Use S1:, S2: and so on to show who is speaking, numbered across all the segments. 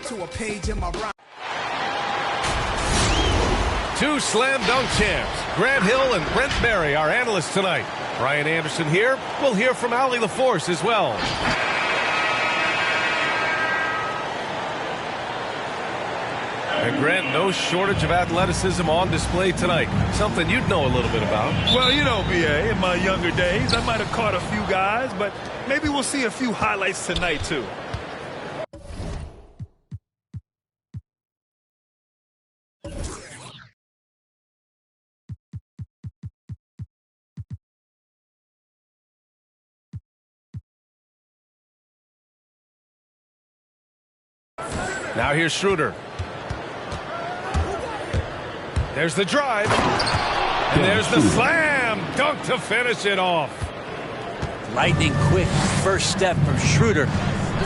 S1: to a page in my rhyme.
S2: Two slam dunk champs, Grant Hill and Brent Barry, our analysts tonight. Brian Anderson here. We'll hear from Allie LaForce as well. And Grant, no shortage of athleticism on display tonight. Something you'd know a little bit about.
S3: Well, you know, B.A., in my younger days, I might have caught a few guys, but maybe we'll see a few highlights tonight, too.
S2: Now here's Schroeder. There's the drive. And there's the slam dunk to finish it off.
S4: Lightning quick first step from Schroeder.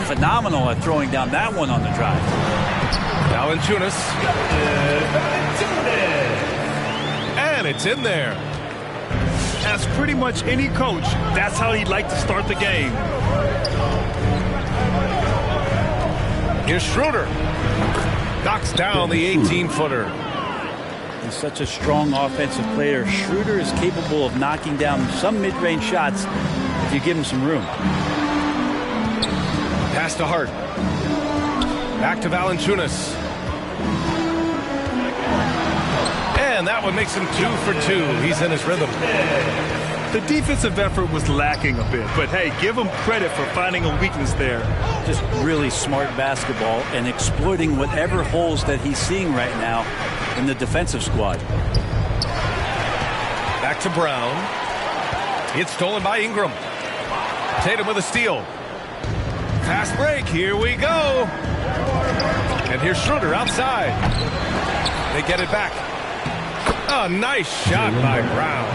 S4: Phenomenal at throwing down that one on the drive.
S2: Valanciunas. And it's in there.
S3: As pretty much any coach, that's how he'd like to start the game.
S2: Here's Schroeder. Knocks down the 18-footer.
S4: He's such a strong offensive player. Schroeder is capable of knocking down some mid-range shots if you give him some room.
S2: Pass to Hart. Back to Valanciunas. And that one makes him 2 for 2. He's in his rhythm.
S3: The defensive effort was lacking a bit, but hey, give him credit for finding a weakness there.
S4: Just really smart basketball and exploiting whatever holes that he's seeing right now in the defensive squad.
S2: Back to Brown. It's stolen by Ingram. Tatum with a steal. Fast break. Here we go. And here's Schroeder outside. They get it back. A nice shot by Brown.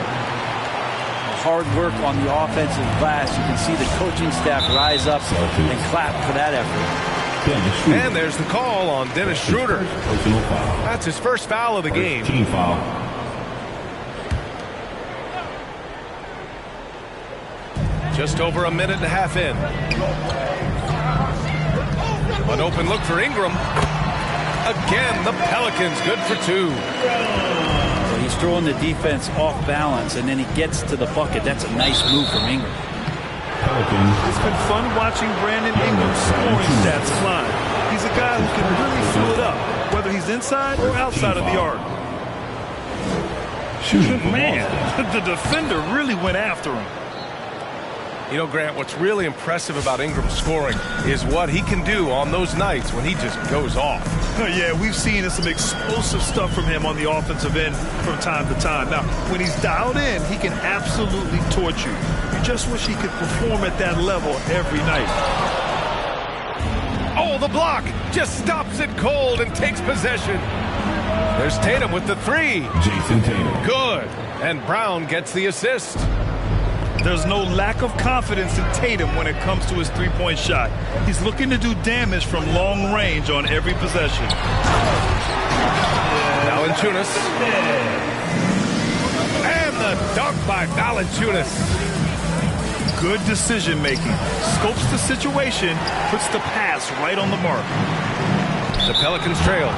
S4: Hard work on the offensive glass. You can see the coaching staff rise up and clap for that effort.
S2: And there's the call on Dennis Schroeder. That's his first foul of the game.
S5: Team foul.
S2: Just over a minute and a half in. An open look for Ingram. Again, the Pelicans good for 2.
S4: So he's throwing the defense off balance, and then he gets to the bucket. That's a nice move from Ingram.
S3: It's been fun watching Brandon Ingram's scoring stats climb. He's a guy who can really fill it up, whether he's inside or outside of the arc. Man, the defender really went after him.
S2: You know, Grant, what's really impressive about Ingram's scoring is what he can do on those nights when he just goes off.
S3: Yeah, we've seen some explosive stuff from him on the offensive end from time to time. Now, when he's dialed in, he can absolutely torch you. You just wish he could perform at that level every night.
S2: Oh, the block just stops it cold and takes possession. There's Tatum with the 3.
S5: Jason Tatum.
S2: Good. And Brown gets the assist.
S3: There's no lack of confidence in Tatum when it comes to his three-point shot. He's looking to do damage from long range on every possession.
S2: Valanciunas. And the dunk by Valanciunas.
S3: Good decision-making. Scopes the situation, puts the pass right on the mark.
S2: The Pelicans trail.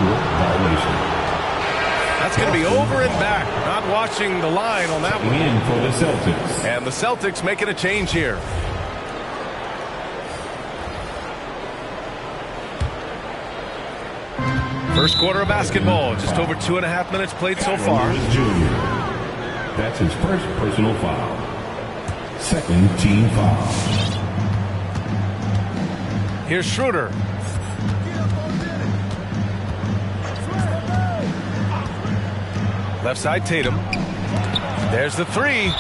S2: That's going to be over and back. Not watching the line on that one.
S5: In for the Celtics.
S2: And the Celtics making a change here. First quarter of basketball. Just over 2.5 minutes played so far.
S5: Jr. That's his first personal foul. Second team foul.
S2: Here's Schroeder. Left side, Tatum. There's the 3.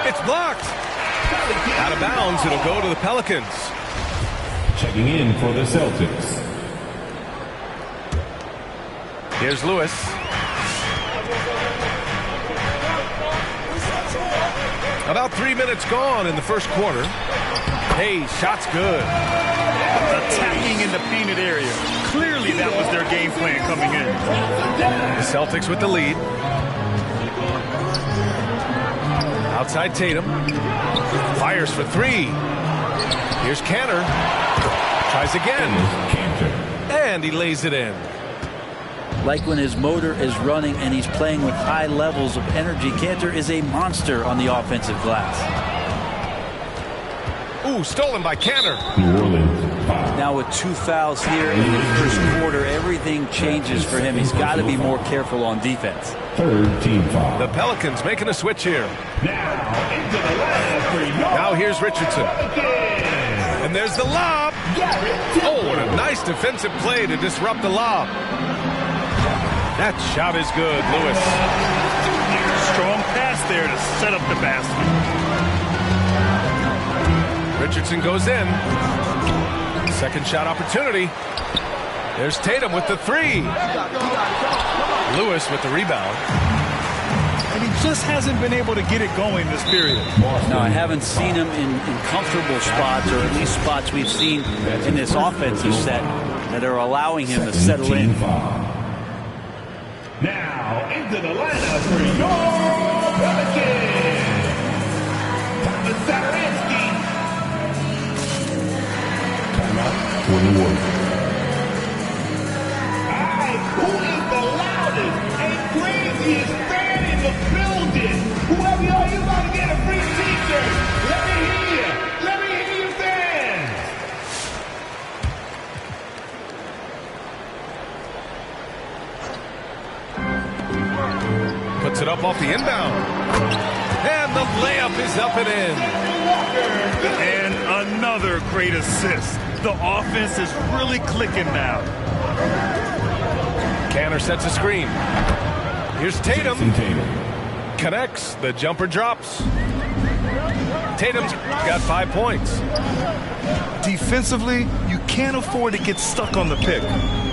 S2: It's blocked. Out of bounds. It'll go to the Pelicans.
S5: Checking in for the Celtics.
S2: Here's Lewis. About 3 minutes gone in the first quarter. Hey, shot's good.
S3: Attacking in the painted area. Clearly that was their game plan coming in.
S2: The Celtics with the lead. Outside Tatum. Fires for 3. Here's Kanter. Tries again. And he lays it in.
S4: Like when his motor is running and he's playing with high levels of energy, Kanter is a monster on the offensive glass.
S2: Ooh, stolen by Kanter.
S5: New Orleans, foul.
S4: Now with 2 fouls here in the first quarter, everything changes for him. He's got to be more careful on defense.
S5: Third team foul.
S2: The Pelicans making a switch here.
S5: Now into the lineup for your
S2: Now here's Richardson.
S5: Pelicans.
S2: And there's the lob. Oh, what a nice defensive play to disrupt the lob. That shot is good, Lewis.
S3: Strong pass there to set up the basket.
S2: Richardson goes in. Second shot opportunity. There's Tatum with the 3. Lewis with the rebound.
S3: And he just hasn't been able to get it going this period.
S4: No, I haven't seen him in comfortable spots, or at least spots we've seen in this offensive set that are allowing him to settle
S5: Team
S4: in.
S5: foul. Now into the lineup for your Pelicans. Thomas Satoransky. Timeout for the Warriors. Who is the loudest and craziest fan in the building? Whoever you are, you about to get a free t-shirt. Let me hear you. Let me hear you, fans.
S2: Puts it up off the inbound. And the layup is up and in.
S3: And another great assist. The offense is really clicking now.
S2: Kanter sets a screen. Here's Tatum.
S5: Jason Tatum.
S2: Connects. The jumper drops. Tatum's got 5 points.
S3: Defensively, you can't afford to get stuck on the pick.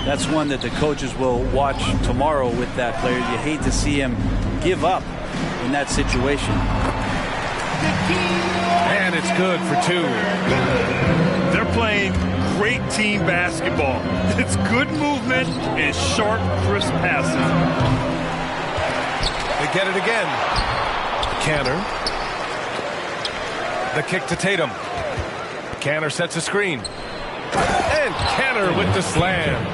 S4: That's one that the coaches will watch tomorrow with that player. You hate to see him give up in that situation.
S2: And it's good for 2.
S3: They're playing great team basketball. It's good movement and sharp, crisp passing.
S2: They get it again. Kanter. The kick to Tatum. Kanter sets a screen. And Kanter with the slam.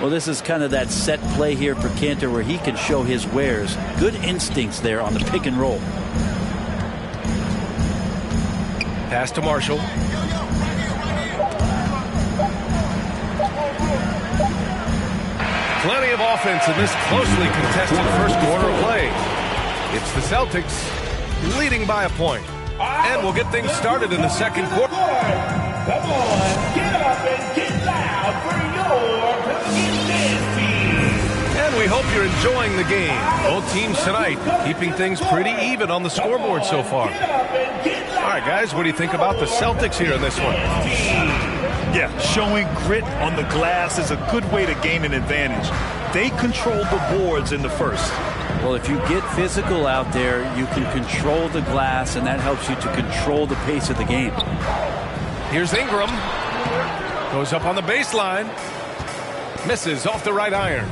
S4: Well, this is kind of that set play here for Kanter where he can show his wares. Good instincts there on the pick and roll.
S2: Pass to Marshall. Plenty of offense in this closely contested first quarter of play. It's the Celtics leading by a point. And we'll get things started in the second quarter.
S5: Come on, get up and get loud for your Pelicans dance team.
S2: And we hope you're enjoying the game. Both teams tonight keeping things pretty even on the scoreboard so far. All right, guys, what do you think about the Celtics here in this one?
S3: Yeah, showing grit on the glass is a good way to gain an advantage. They controlled the boards in the first.
S4: Well, if you get physical out there, you can control the glass, and that helps you to control the pace of the game.
S2: Here's Ingram. Goes up on the baseline. Misses off the right iron.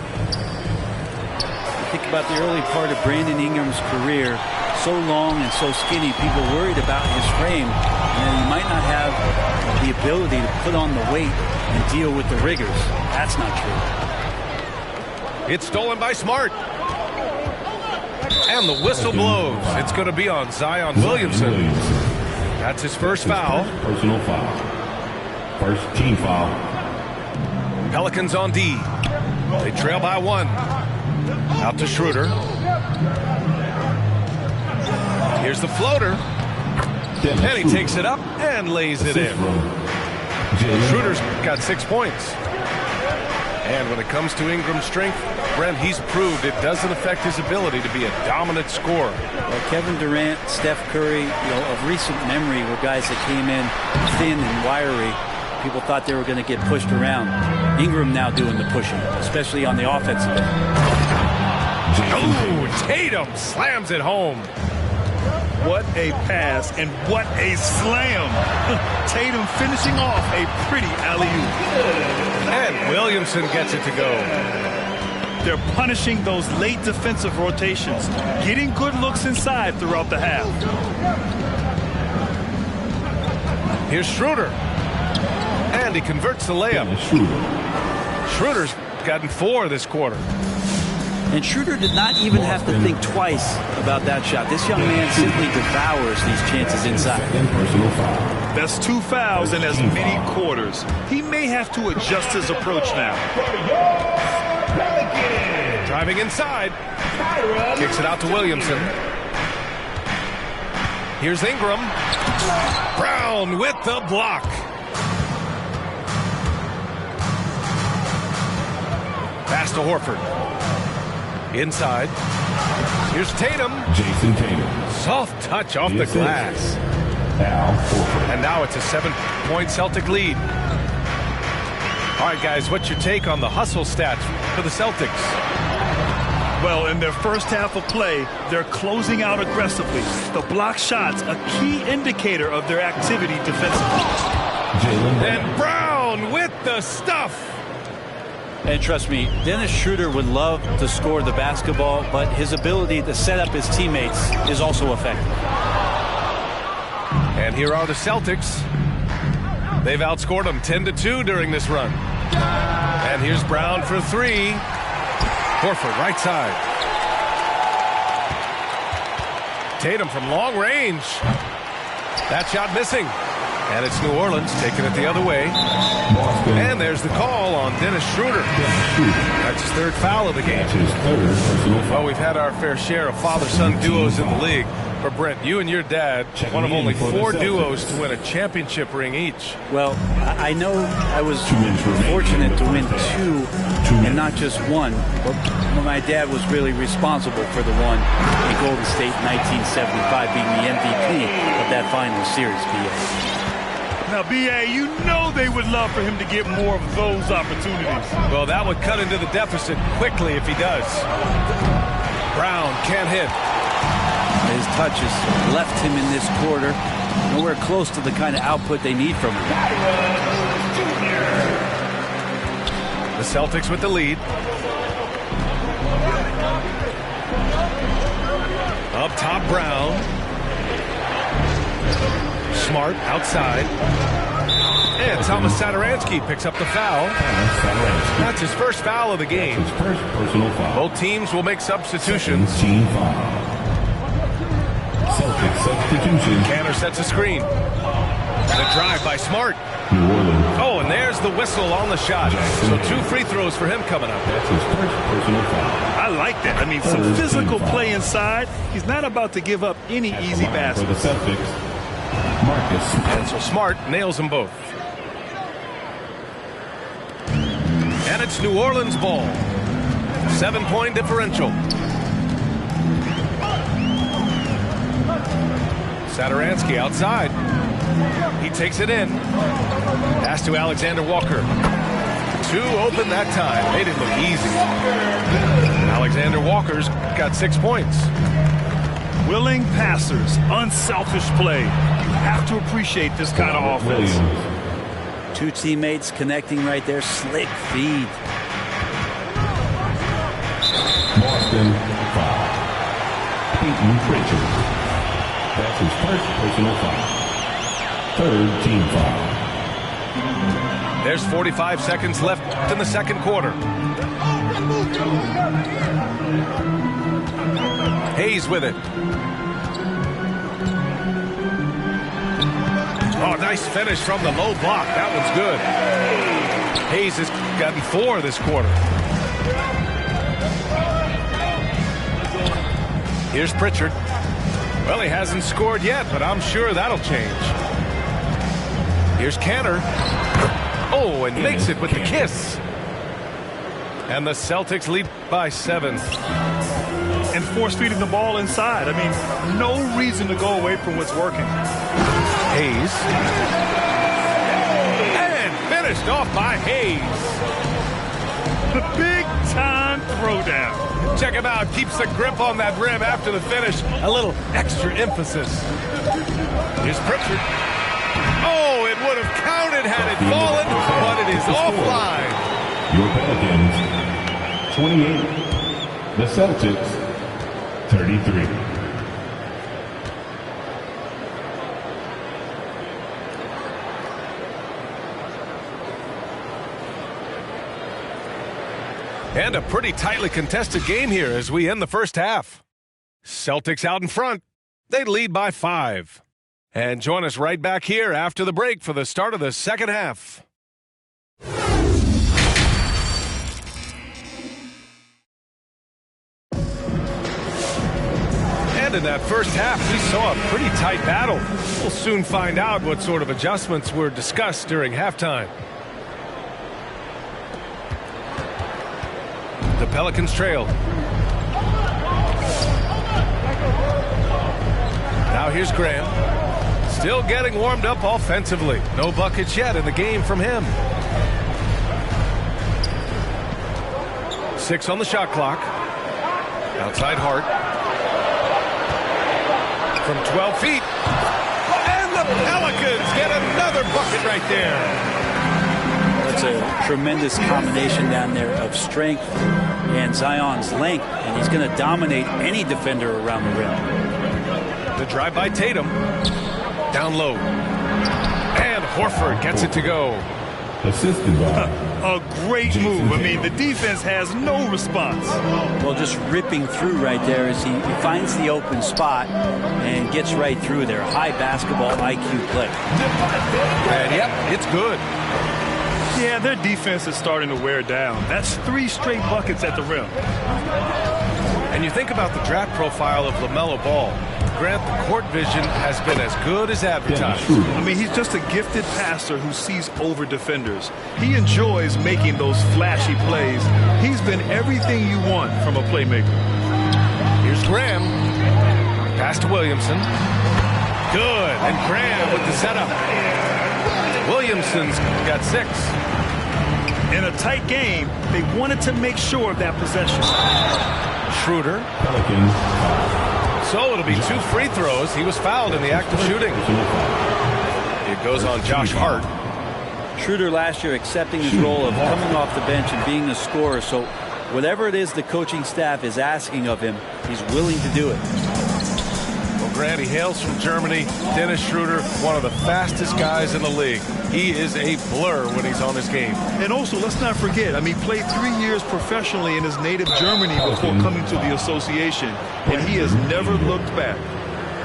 S4: Think about the early part of Brandon Ingram's career. So long and so skinny, people worried about his frame, and he might not have the ability to put on the weight and deal with the rigors. That's not true.
S2: It's stolen by Smart. And the whistle blows. It's going to be on Zion Williamson. That's his first foul.
S5: Personal foul. First team foul.
S2: Pelicans on D. They trail by 1. Out to Schroeder. Here's the floater. And he takes it up and lays it in. Schroeder's got 6 points. And when it comes to Ingram's strength, Brent, he's proved it doesn't affect his ability to be a dominant scorer.
S4: Well, Kevin Durant, Steph Curry, of recent memory were guys that came in thin and wiry. People thought they were going to get pushed around. Ingram now doing the pushing, especially on the offensive end.
S2: Oh, Tatum slams it home.
S3: What a pass and what a slam. Tatum finishing off a pretty alley-oop.
S2: And Williamson gets it to go.
S3: They're punishing those late defensive rotations, getting good looks inside throughout the half.
S2: Here's Schroeder. And he converts the layup. Schroeder's gotten 4 this quarter.
S4: And Schroeder did not even have to think twice about that shot. This young man simply devours these chances inside.
S3: That's 2 fouls in as many quarters. He may have to adjust his approach now.
S2: Driving inside. Kicks it out to Williamson. Here's Ingram. Brown with the block. Pass to Horford. Inside. Here's Tatum.
S1: Jason Tatum.
S2: Soft touch off the glass. And now it's a 7-point Celtic lead. All right, guys, what's your take on the hustle stats for the Celtics?
S3: Well, in their first half of play, they're closing out aggressively. The block shots, a key indicator of their activity defensively.
S2: And Brown with the stuff.
S4: And trust me, Dennis Schroeder would love to score the basketball, but his ability to set up his teammates is also effective.
S2: And here are the Celtics. They've outscored them 10-2 during this run. And here's Brown for 3. Horford, right side. Tatum from long range. That shot missing. And it's New Orleans taking it the other way. And there's the call on Dennis Schroeder. That's his 3rd foul of the game. Well, we've had our fair share of father-son duos in the league. But Brent, you and your dad, one of only 4 duos to win a championship ring each.
S4: Well, I know I was fortunate to win 2 and not just 1. But my dad was really responsible for the one in Golden State in 1975, being the MVP of that final series, B.A.
S3: Now, B.A., you know they would love for him to get more of those opportunities.
S2: Well, that would cut into the deficit quickly if he does. Brown can't hit.
S4: His touches left him in this quarter nowhere close to the kind of output they need from him.
S2: The Celtics with the lead. Up top, Brown. Smart outside. And Thomas Satoransky picks up the foul. That's his first foul of the game.
S1: His first personal foul.
S2: Both teams will make substitutions.
S1: Team foul. Celtic substitution.
S2: Canner sets a screen. The drive by Smart.
S1: New Orleans.
S2: Oh, and there's the whistle on the shot. So 2 free throws for him coming up.
S1: That's his first personal foul.
S3: I like that. I mean, some physical play inside. He's not about to give up any easy
S1: For
S3: baskets.
S1: the Celtics, Marcus.
S2: And so Smart nails them both. And it's New Orleans ball. 7-point differential. Satoransky outside. He takes it in. Pass to Alexander Walker. 2 open that time. Made it look easy. Alexander Walker's got 6 points.
S3: Willing passers, unselfish play. You have to appreciate this kind of offense.
S1: Williams.
S4: 2 teammates connecting right there. Slick feed.
S1: Boston foul. Peyton Pritchard. That's his first personal foul. 3rd team foul.
S2: There's 45 seconds left in the second quarter. Hayes with it. Oh, nice finish from the low block. That one's good. Hayes has gotten 4 this quarter. Here's Pritchard. Well, he hasn't scored yet, but I'm sure that'll change. Here's Canner. Oh, and makes it with the kiss. And the Celtics lead by 7.
S3: And force feeding the ball inside. I mean, no reason to go away from what's working.
S2: Hayes. And finished off by Hayes.
S3: The big-time throwdown.
S2: Check him out. Keeps the grip on that rim after the finish. A little extra emphasis. Here's Pritchard. Oh, it would have counted had it fallen, but it is offline.
S1: Your Pelicans, 28. The Celtics, 33.
S2: And a pretty tightly contested game here as we end the first half. Celtics out in front. They lead by 5. And join us right back here after the break for the start of the second half. And in that first half, we saw a pretty tight battle. We'll soon find out what sort of adjustments were discussed during halftime. The Pelicans trail. Now here's Graham. Still getting warmed up offensively. No buckets yet in the game from him. 6 on the shot clock. Outside Hart. From 12 feet. And the Pelicans get another bucket right there.
S4: That's a tremendous combination down there of strength and Zion's length, and he's going to dominate any defender around the rim.
S2: The drive by Tatum. Down low. And Horford gets it to go.
S1: Assisted by
S3: a great move. I mean, the defense has no response.
S4: Well, just ripping through right there as he finds the open spot and gets right through there. High basketball IQ play.
S2: And yep, it's good.
S3: Yeah, their defense is starting to wear down. That's 3 straight buckets at the rim.
S2: And you think about the draft profile of LaMelo Ball. Grant, the court vision has been as good as advertised.
S3: I mean, he's just a gifted passer who sees over defenders. He enjoys making those flashy plays. He's been everything you want from a playmaker.
S2: Here's Graham. Pass to Williamson. Good. And Graham with the setup. Williamson's got 6.
S3: In a tight game, they wanted to make sure of that possession.
S2: Schroeder.
S1: Pelicans.
S2: So it'll be 2 free throws. He was fouled in the act of shooting. It goes on Josh Hart.
S4: Schroeder last year accepting his role of coming off the bench and being the scorer. So whatever it is the coaching staff is asking of him, he's willing to do it.
S2: Well, Grant, he hails from Germany. Dennis Schroeder, one of the fastest guys in the league. He is a blur when he's on his game.
S3: And also, let's not forget, I mean, he played 3 years professionally in his native Germany before coming to the association, and he has never looked back.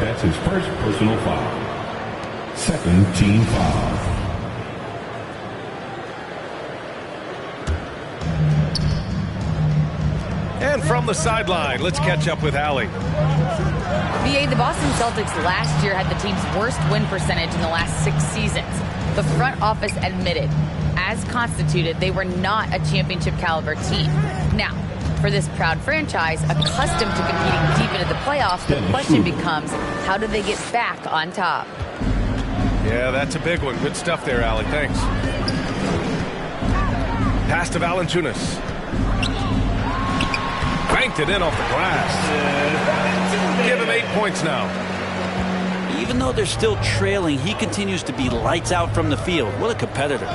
S1: That's his first personal foul. Second team foul.
S2: And from the sideline, let's catch up with Allie.
S6: VA, the Boston Celtics last year had the team's worst win percentage in the last 6 seasons. The front office admitted, as constituted, they were not a championship caliber team. Now, for this proud franchise, accustomed to competing deep into the playoffs, the question becomes, how do they get back on top?
S2: Yeah, that's a big one. Good stuff there, Allie. Thanks. Pass to Valanciunas. Banked it in off the glass. Give him 8 points now.
S4: Even though they're still trailing, he continues to be lights out from the field. What a competitor.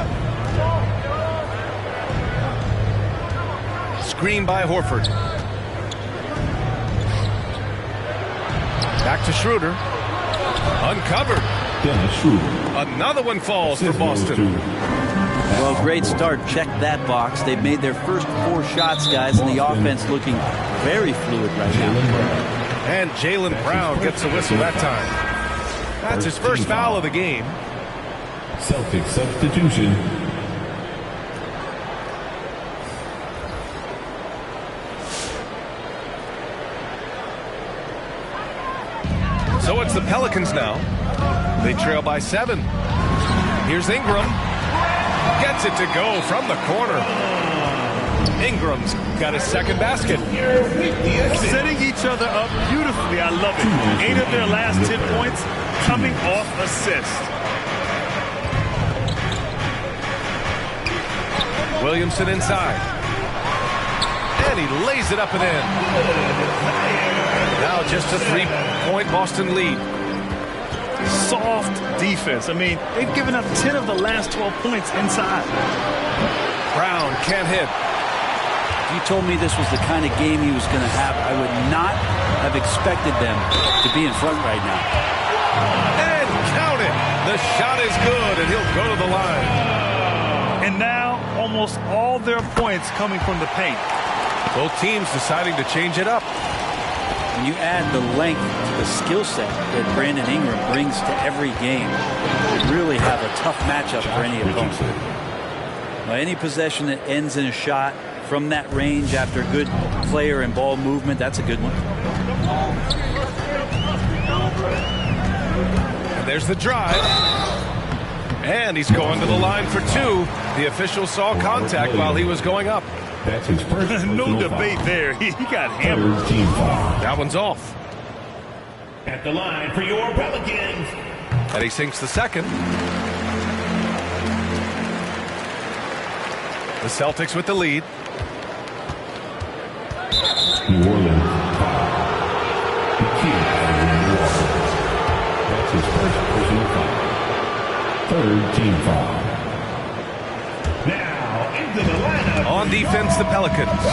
S2: Screen by Horford. Back to Schroeder. Uncovered.
S1: Dennis Schroeder.
S2: Another one falls for Boston.
S4: Well, great start. Check that box. They've made their first 4 shots, guys, and the offense looking very fluid right now.
S2: And Jaylen Brown gets a whistle that time. That's his first foul of the game.
S1: Celtic substitution.
S2: So it's the Pelicans now. They trail by 7. Here's Ingram. Gets it to go from the corner. Ingram's got his second basket.
S3: Setting each other up beautifully. I love it. 8 of their last 10 points coming off assist.
S2: Williamson inside. And he lays it up and in. Now just a 3-point Boston lead.
S3: Soft defense. I mean, they've given up 10 of the last 12 points inside.
S2: Brown can't hit.
S4: If you told me this was the kind of game he was going to have, I would not have expected them to be in front right now.
S2: And count it. The shot is good, and he'll go to the line.
S3: And now, almost all their points coming from the paint.
S2: Both teams deciding to change it up.
S4: When you add the length to the skill set that Brandon Ingram brings to every game, you really have a tough matchup for any opponent. Now, any possession that ends in a shot from that range after good player and ball movement, that's a good one.
S2: And there's the drive. And he's going to the line for two. The official saw contact while he was going up.
S1: That's his first
S3: No debate there. He got hammered.
S1: Third team foul.
S2: That one's off.
S5: At the line for your Pelicans.
S2: And he sinks the second. The Celtics with the lead.
S1: New Orleans foul. The kid out of New Orleans. That's his first personal foul. Third team foul.
S5: Now into the lineup.
S2: On defense, the Pelicans.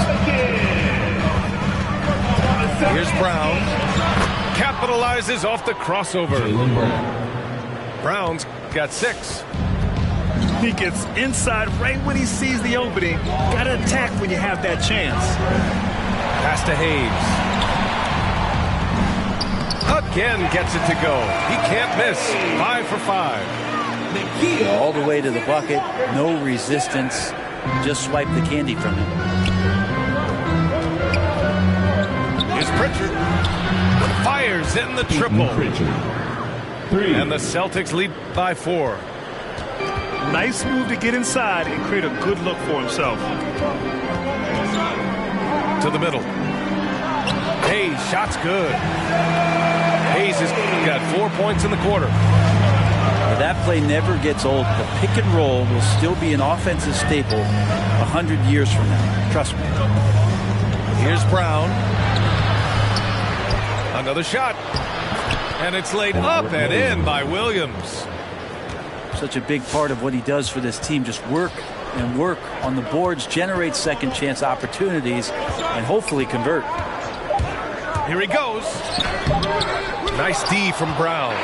S2: Here's Brown. Capitalizes off the crossover.
S1: Jaylen Brown.
S2: Brown's got 6.
S3: He gets inside right when he sees the opening. Got to attack when you have that chance.
S2: Pass to Hayes. Again gets it to go. He can't miss. 5 for 5.
S4: All the way to the bucket, no resistance. Just swipe the candy from him.
S2: Here's Pritchard. Fires in the triple.
S1: Pritchard. 3.
S2: And the Celtics lead by 4.
S3: Nice move to get inside and create a good look for himself.
S2: To the middle. Hayes, shot's good. Hayes has got 4 points in the quarter.
S4: That play never gets old. The pick and roll will still be an offensive staple 100 years from now. Trust me.
S2: Here's Brown. Another shot. And it's laid up and in by Williams.
S4: Such a big part of what he does for this team. Just work and work on the boards, generate second chance opportunities, and hopefully convert.
S2: Here he goes. Nice D from Brown.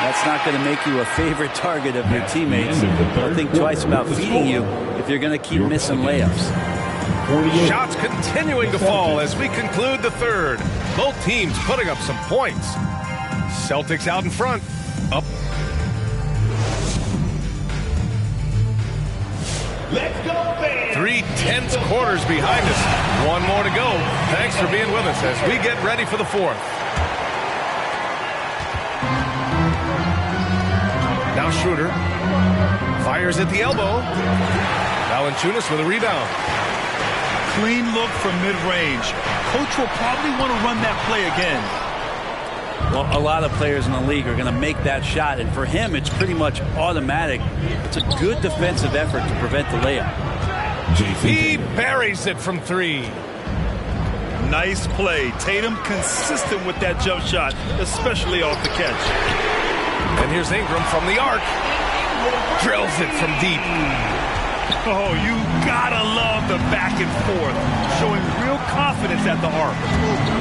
S4: That's not going to make you a favorite target of your teammates. They'll think twice about feeding you if you're going to keep missing layups.
S2: Shots continuing to fall as we conclude the third. Both teams putting up some points. Celtics out in front. Up.
S5: Let's go, fans.
S2: 3 tense quarters behind us. One more to go. Thanks for being with us as we get ready for the fourth. Now Schroeder fires at the elbow. Valanciunas with a rebound.
S3: Clean look from mid-range. Coach will probably want to run that play again.
S4: Well, a lot of players in the league are going to make that shot, and for him, it's pretty much automatic. It's a good defensive effort to prevent the layup.
S2: He buries it from 3.
S3: Nice play. Tatum consistent with that jump shot, especially off the catch.
S2: And here's Ingram from the arc. Drills it from deep.
S3: Oh, you gotta love the back and forth. Showing real confidence at the arc.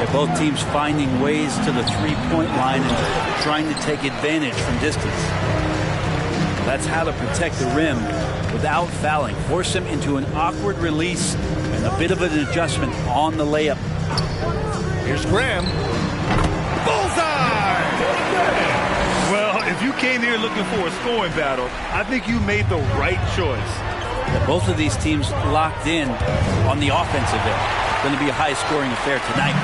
S4: Yeah, both teams finding ways to the three-point line and trying to take advantage from distance. That's how to protect the rim without fouling. Force him into an awkward release and a bit of an adjustment on the layup.
S2: Here's Graham. Bullseye!
S3: Well, if you came here looking for a scoring battle, I think you made the right choice.
S4: Yeah, both of these teams locked in on the offensive end. Going to be a high-scoring affair tonight.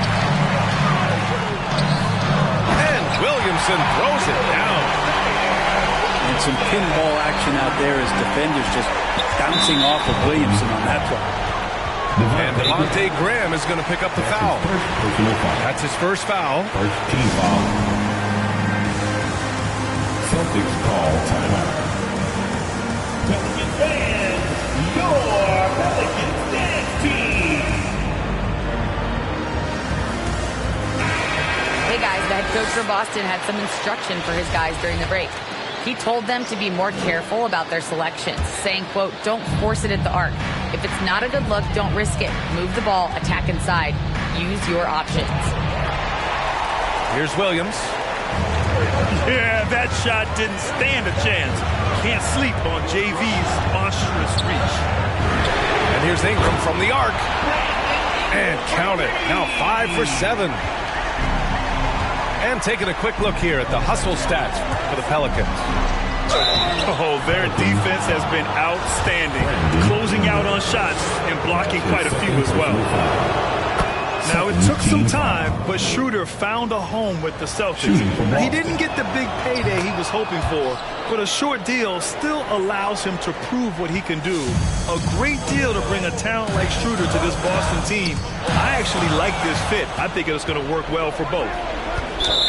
S2: And Williamson throws it down.
S4: And some pinball action out there as defenders just bouncing off of Williamson on that play.
S2: And Devontae Graham is going to pick up the foul. That's his first foul.
S1: First team foul. Celtics call timeout.
S5: Pelicans fans, your Pelicans dance team.
S6: Hey guys, the head coach for Boston had some instruction for his guys during the break. He told them to be more careful about their selections, saying, quote, don't force it at the arc. If it's not a good look, don't risk it. Move the ball, attack inside. Use your options.
S2: Here's Williams.
S3: Yeah, that shot didn't stand a chance. Can't sleep on JV's monstrous reach.
S2: And here's Ingram from the arc. And count it. Now 5 for 7. And taking a quick look here at the hustle stats for the Pelicans.
S3: Oh, their defense has been outstanding, closing out on shots and blocking quite a few as well. Now, it took some time, but Schroeder found a home with the Celtics. He didn't get the big payday he was hoping for, but a short deal still allows him to prove what he can do. A great deal to bring a talent like Schroeder to this Boston team. I actually like this fit. I think it's going to work well for both.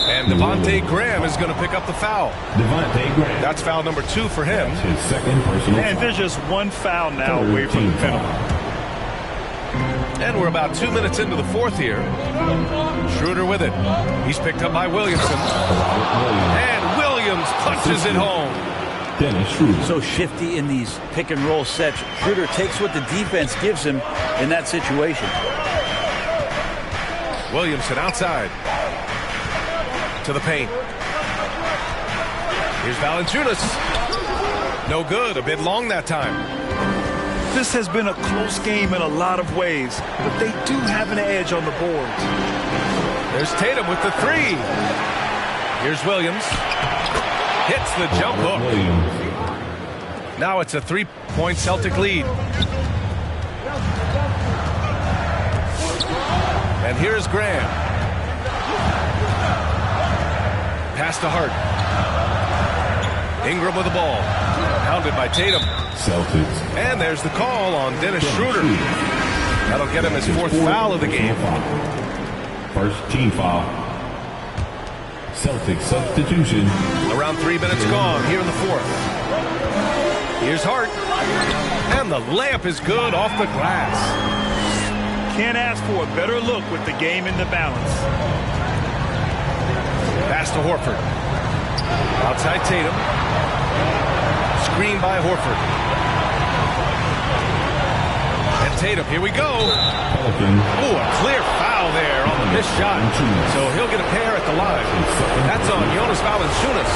S2: And Devontae Graham is going to pick up the foul.
S1: Devontae Graham.
S2: That's foul number 2 for him.
S1: That's his second personal
S3: And
S1: foul.
S3: there's just one foul now away from the penalty.
S2: And we're about 2 minutes into the fourth here. Schroeder with it. He's picked up by Williamson. And Williams punches it home.
S1: Dennis Schroeder.
S4: So shifty in these pick and roll sets. Schroeder takes what the defense gives him in that situation.
S2: Williamson outside. To the paint. Here's Valanciunas. No good. A bit long that time.
S3: This has been a close game in a lot of ways, but they do have an edge on the boards.
S2: There's Tatum with the 3. Here's Williams. Hits the jump hook.
S1: Williams.
S2: Now it's a 3-point Celtic lead. And here's Graham. Pass to Hart. Ingram with the ball. Pounded by Tatum.
S1: Celtics.
S2: And there's the call on Dennis Schroeder. That'll get him his 4th foul of the game.
S1: First team foul. Celtics substitution.
S2: Around 3 minutes gone here in the 4th. Here's Hart. And the layup is good off the glass.
S3: Can't ask for a better look with the game in the balance.
S2: Pass to Horford. Outside Tatum. Screen by Horford. And Tatum, here we go. Oh, a clear foul there on the missed shot. So he'll get a pair at the line. That's on Jonas Valanciunas.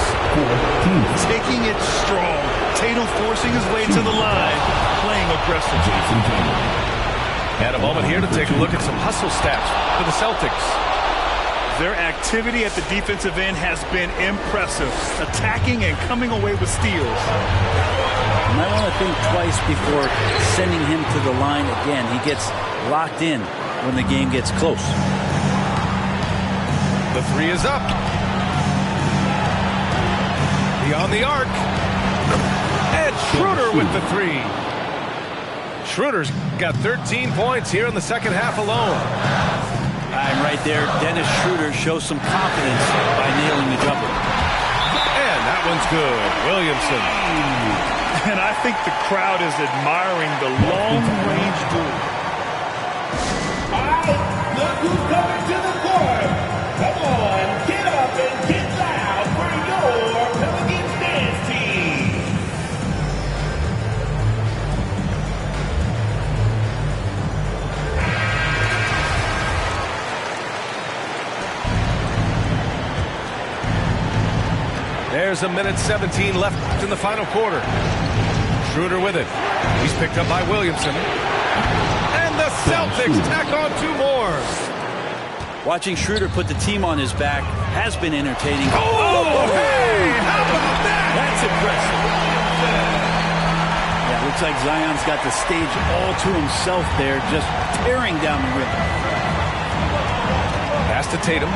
S3: Taking it strong. Tatum forcing his way to the line, playing aggressive.
S2: And a moment here to take a look at some hustle stats for the Celtics.
S3: Their activity at the defensive end has been impressive, attacking and coming away with steals.
S4: You might want to think twice before sending him to the line again. He gets locked in when the game gets close.
S2: The 3 is up. Beyond the arc. And Schroeder with the 3. Schroeder's got 13 points here in the second half alone.
S4: And right there, Dennis Schroeder shows some confidence by nailing the jumper.
S2: And that one's good. Williamson.
S3: And I think the crowd is admiring the long-range duel.
S5: All right, look who's coming to the court. Come on, get up and get loud for your Pelicans dance team.
S2: There's a minute 17 left in the final quarter. Schroeder with it. He's picked up by Williamson. And the Celtics tack on 2 more.
S4: Watching Schroeder put the team on his back has been entertaining.
S2: Oh, hey, how about that?
S4: That's impressive. Yeah, looks like Zion's got the stage all to himself there, just tearing down the rim.
S2: Pass to Tatum.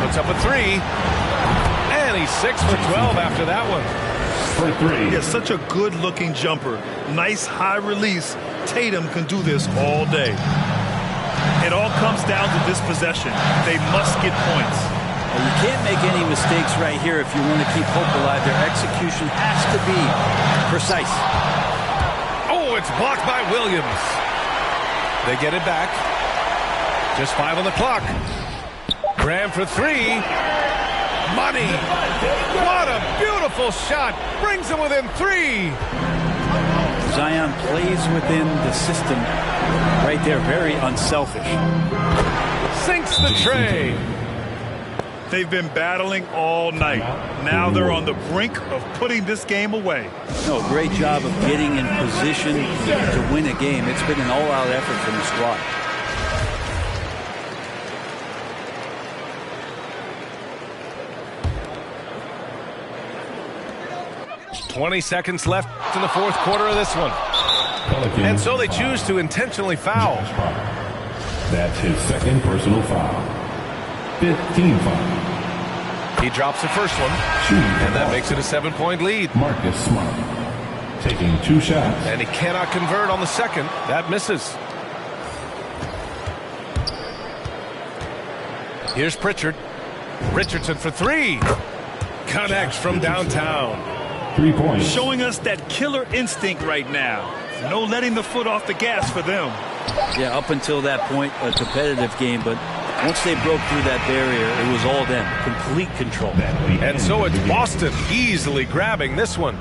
S2: Puts up a 3. And he's 6 for 12 after that one.
S1: For 3.
S3: Yeah, such a good-looking jumper. Nice high release. Tatum can do this all day. It all comes down to this possession. They must get points.
S4: Well, you can't make any mistakes right here if you want to keep hope alive. Their execution has to be precise.
S2: Oh, it's blocked by Williams. They get it back. Just 5 on the clock. Graham for 3. Money. What a beautiful shot. Brings him within 3.
S4: Zion plays within the system right there. Very unselfish.
S2: Sinks the tray.
S3: They've been battling all night. Now they're on the brink of putting this game away.
S4: No, great job of getting in position to win a game. It's been an all-out effort from the squad.
S2: 20 seconds left in the fourth quarter of this one. And so they choose to intentionally foul.
S1: That's his second personal foul. 15 foul.
S2: He drops the first one, and that makes it a 7-point lead.
S1: Marcus Smart taking 2 shots.
S2: And he cannot convert on the second. That misses. Here's Pritchard. Richardson for 3. Connects from downtown.
S1: 3 points.
S3: Showing us that killer instinct right now. No letting the foot off the gas for them.
S4: Yeah, up until that point, a competitive game, but once they broke through that barrier, it was all them. Complete control.
S2: And so it's Boston easily grabbing this one.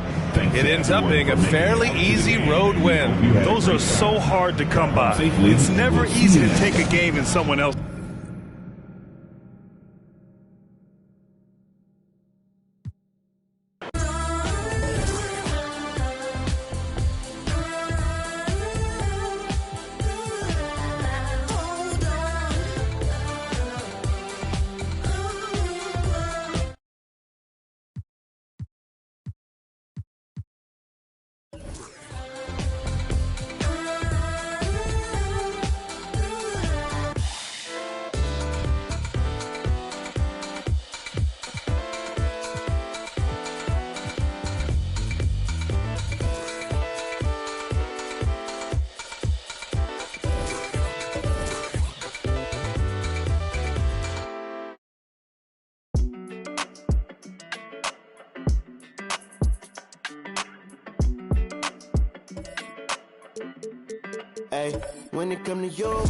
S2: It ends up being a fairly easy road win.
S3: Those are so hard to come by. It's never easy to take a game in someone else.
S7: Hey, when it come to you,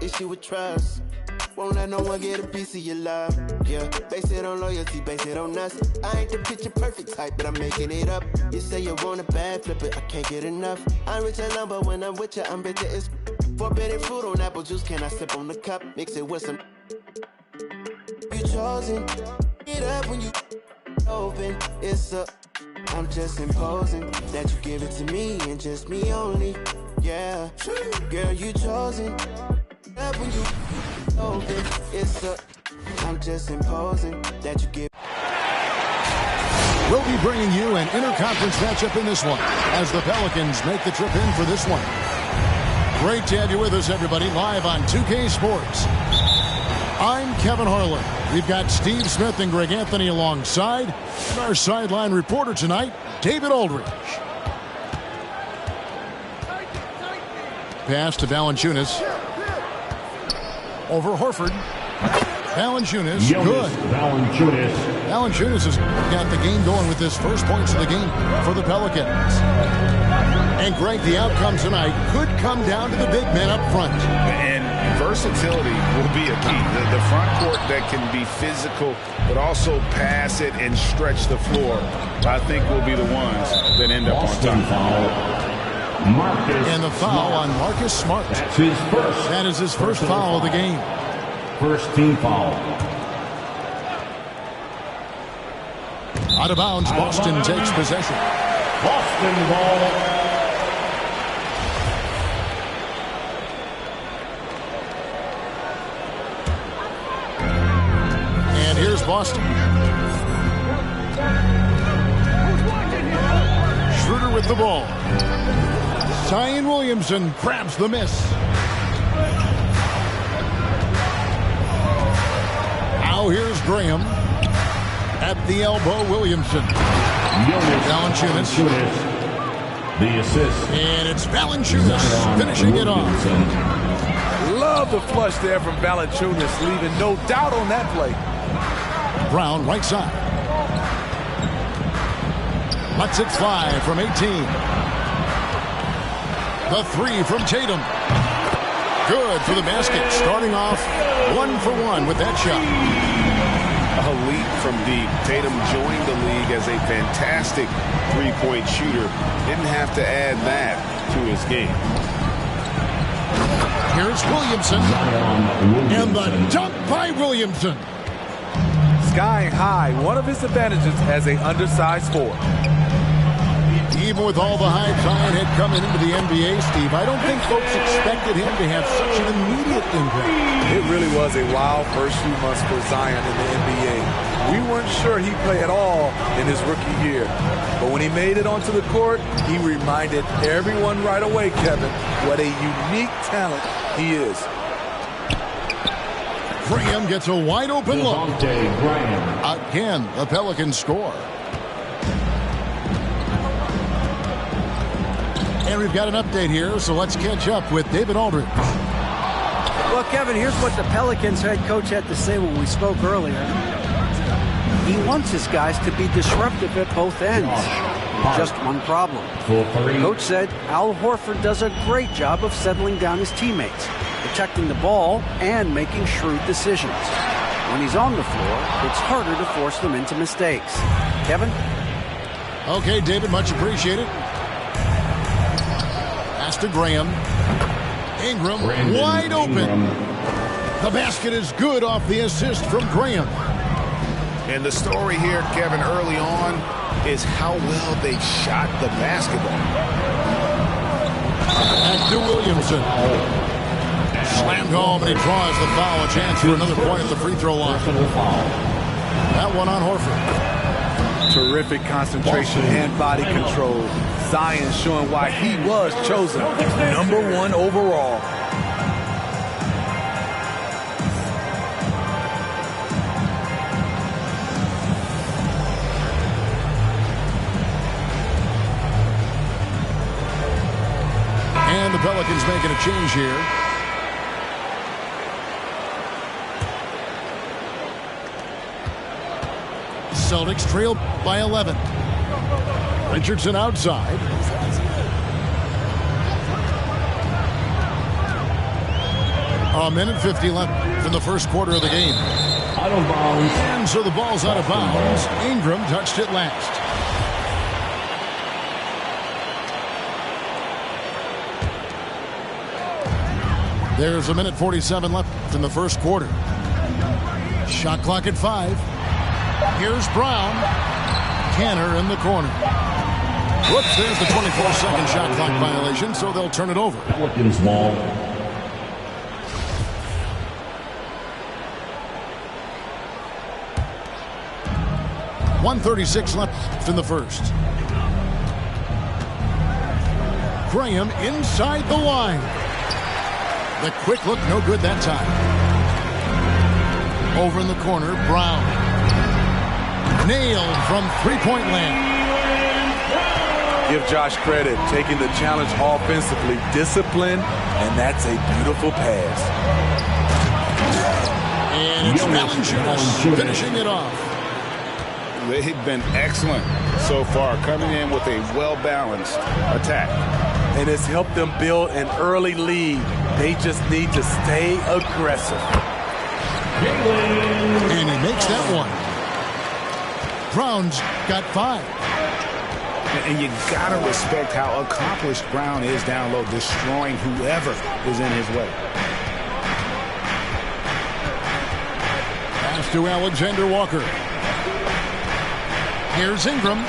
S7: issue with trust. Won't let no one get a piece of your love. Yeah, base it on loyalty, base it on us. I ain't the picture perfect type, but I'm making it up. You say you want a bad, flip it, I can't get enough. I'm rich and lumber when I'm with you, I'm bitter as forbidden fruit on apple juice. Can I sip on the cup? Mix it with some. You chosen, get up when you open. It's a. I'm just imposing that you give it to me and just me only. Yeah, girl, you chosen. Up when you open, it's a. I'm just imposing that you give.
S8: We'll be bringing you an interconference matchup in this one as the Pelicans make the trip in for this one. Great to have you with us, everybody, live on 2K Sports. I'm Kevin Harlan. We've got Steve Smith and Greg Anthony alongside, and our sideline reporter tonight, David Aldridge. Pass to Valanciunas. Over Horford. Valanciunas, good. Valanciunas has got the game going with his first points of the game for the Pelicans. And Greg, the outcome tonight could come down to the big men up front.
S9: And versatility will be a key. The front court that can be physical, but also pass it and stretch the floor, I think will be the ones that end up on top.
S8: And the foul on Marcus Smart.
S1: That's his first.
S8: That is his first foul of the game.
S1: First team foul.
S8: Out of bounds, Boston takes possession.
S1: Boston ball.
S8: And here's Boston. Schroeder with the ball. Zion Williamson grabs the miss. Now here's Graham. At the elbow, Williamson. Valanciunas.
S1: The assist.
S8: And it's Valanciunas finishing it off.
S10: Love the flush there from Valanciunas, leaving no doubt on that play.
S8: Brown, right side. Lets it fly from 18. The three from Tatum. Good for the basket. Starting off 1 for 1 with that shot.
S9: A leap from deep. Tatum joined the league as a fantastic three-point shooter. Didn't have to add that to his game.
S8: Here's Williamson. And the dunk by Williamson.
S10: Skying high, one of his advantages as an undersized forward.
S8: Even with all the hype Zion had coming into the NBA, Steve, I don't think folks expected him to have such an immediate impact.
S10: It really was a wild first few months for Zion in the NBA. We weren't sure he'd play at all in his rookie year. But when he made it onto the court, he reminded everyone right away, Kevin, what a unique talent he is.
S8: Graham gets a wide open look. Again, the Pelicans score. And we've got an update here, so let's catch up with David Aldridge.
S11: Well, Kevin, here's what the Pelicans head coach had to say when we spoke earlier. He wants his guys to be disruptive at both ends. Just one problem. The coach said Al Horford does a great job of settling down his teammates, protecting the ball, and making shrewd decisions. When he's on the floor, it's harder to force them into mistakes. Kevin?
S8: Okay, David, much appreciated. Pass to Graham. Ingram, wide open. The basket is good off the assist from Graham.
S9: And the story here, Kevin, early on is how well they shot the basketball.
S8: Back to Williamson. Slammed home, and he draws the foul. A chance for another point at the free throw line. That one on Horford.
S10: Terrific concentration and body control. Zion showing why he was chosen #1 overall.
S8: And the Pelicans making a change here. Celtics trail by 11. Richardson outside. A minute 50 left in the first quarter of the game.
S1: Out of bounds.
S8: And so the ball's out of bounds. Ingram touched it last. There's a minute 47 left in the first quarter. Shot clock at 5. Here's Brown. Canner in the corner. Whoops, there's the 24-second shot clock violation, so they'll turn it over.
S1: Pelicans ball.
S8: .136 left in the first. Graham inside the line. The quick look, no good that time. Over in the corner, Brown. Nailed from three-point land.
S10: Give Josh credit, taking the challenge offensively, discipline, and that's a beautiful pass.
S8: And it's Valanciunas finishing it off.
S9: They've been excellent so far, coming in with a well-balanced attack.
S10: And it's helped them build an early lead. They just need to stay aggressive.
S8: And he makes that one. Brown's got 5.
S9: And you gotta respect how accomplished Brown is down low, destroying whoever is in his way.
S8: Pass to Alexander Walker. Here's Ingram.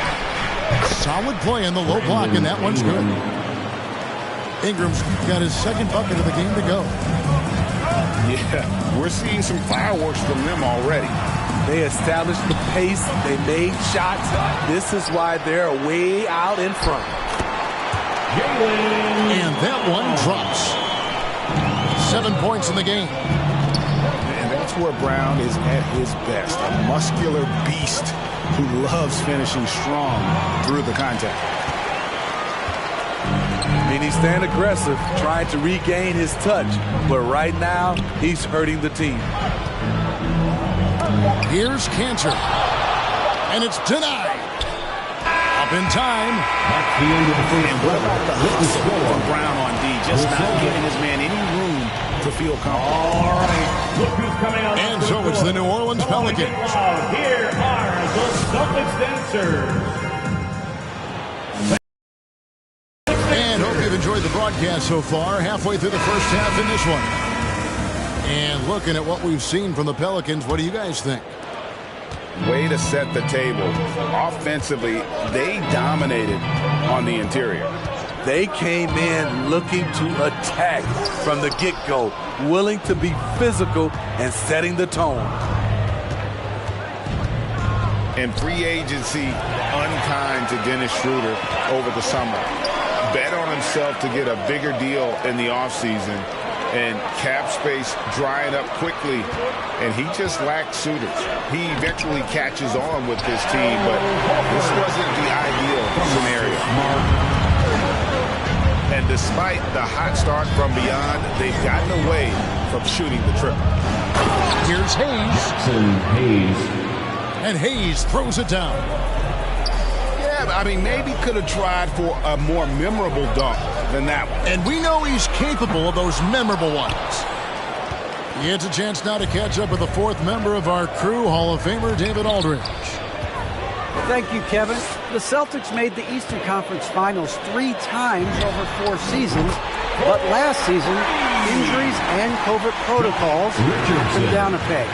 S8: Solid play in the low block, and that one's good. Ingram's got his second bucket of the game to go.
S9: Yeah, we're seeing some fireworks from them already.
S10: They established the pace. They made shots. This is why they're way out in front.
S8: And that one drops. 7 points in the game.
S9: And that's where Brown is at his best. A muscular beast who loves finishing strong through the contact.
S10: I mean, he's staying aggressive, trying to regain his touch. But right now, he's hurting the team.
S8: Here's Cantor. And it's denied. Up in time.
S9: And what about the hustle from Brown on D? Just not giving this man any room to feel comfortable.
S1: All right. Look who's coming out.
S8: And so it's the New Orleans Pelicans.
S1: Here are the Celtics dancers.
S8: And hope you've enjoyed the broadcast. broadcast so far, halfway through the first half in this one. And looking at what we've seen from the Pelicans, what do you guys think?
S9: Way to set the table. Offensively, they dominated on the interior.
S10: They came in looking to attack from the get-go, willing to be physical and setting the tone.
S9: And free agency, unkind to Dennis Schroeder over the summer. Bet on himself to get a bigger deal in the offseason, and cap space drying up quickly, and he just lacked suitors. He eventually catches on with this team, but this wasn't the ideal scenario. And despite the hot start from beyond, they've gotten away from shooting the triple.
S8: Here's
S1: Hayes.
S8: And Hayes throws it down.
S9: Yeah, I mean, maybe could have tried for a more memorable dunk than that one.
S8: And we know he's capable of those memorable ones. He gets a chance now to catch up with the fourth member of our crew, Hall of Famer David Aldridge.
S11: Thank you, Kevin. The Celtics made the Eastern Conference Finals 3 times over 4 seasons, but last season, injuries and COVID protocols knocked them down a peg.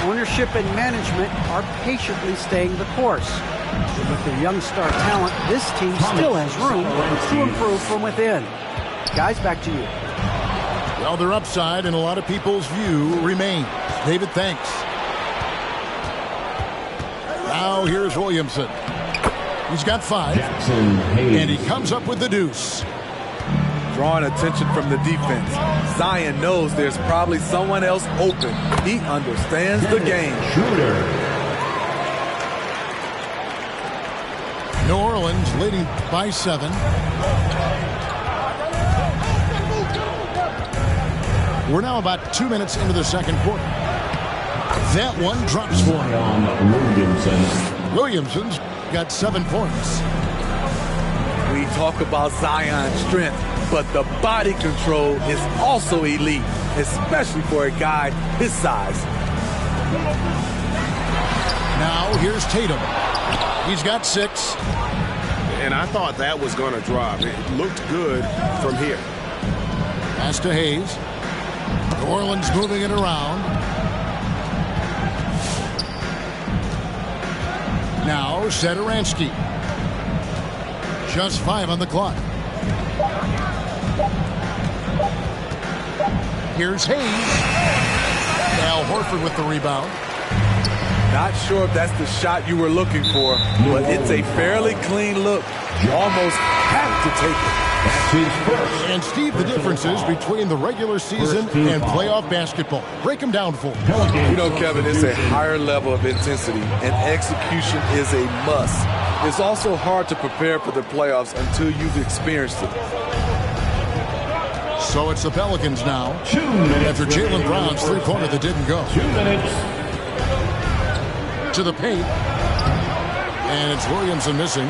S11: Ownership and management are patiently staying the course. With their young star talent, this team still has room to improve from within. Guys, back to you.
S8: Well, their upside in a lot of people's view remains. David, thanks. Now here's Williamson. He's got 5. And he comes up with the deuce.
S10: Drawing attention from the defense. Zion knows there's probably someone else open. He understands the game.
S8: New Orleans leading by 7. We're now about 2 minutes into the second quarter. That one drops for him. Williamson's got 7 points.
S10: We talk about Zion's strength, but the body control is also elite, especially for a guy his size.
S8: Now here's Tatum. He's got 6.
S12: And I thought that was going to drop. It looked good from here.
S8: Pass to Hayes. New Orleans moving it around. Now Satoransky. Just 5 on the clock. Here's Hayes. Al Horford with the rebound.
S10: Not sure if that's the shot you were looking for, but it's a fairly clean look. You almost have to take it.
S8: And Steve, the differences between the regular season and playoff basketball. Break them down for me.
S10: You know, Kevin, it's a higher level of intensity, and execution is a must. It's also hard to prepare for the playoffs until you've experienced it.
S8: So it's the Pelicans now. After Jaylen Brown's three-pointer that didn't go.
S1: 2 minutes.
S8: To the paint. And it's Williamson missing.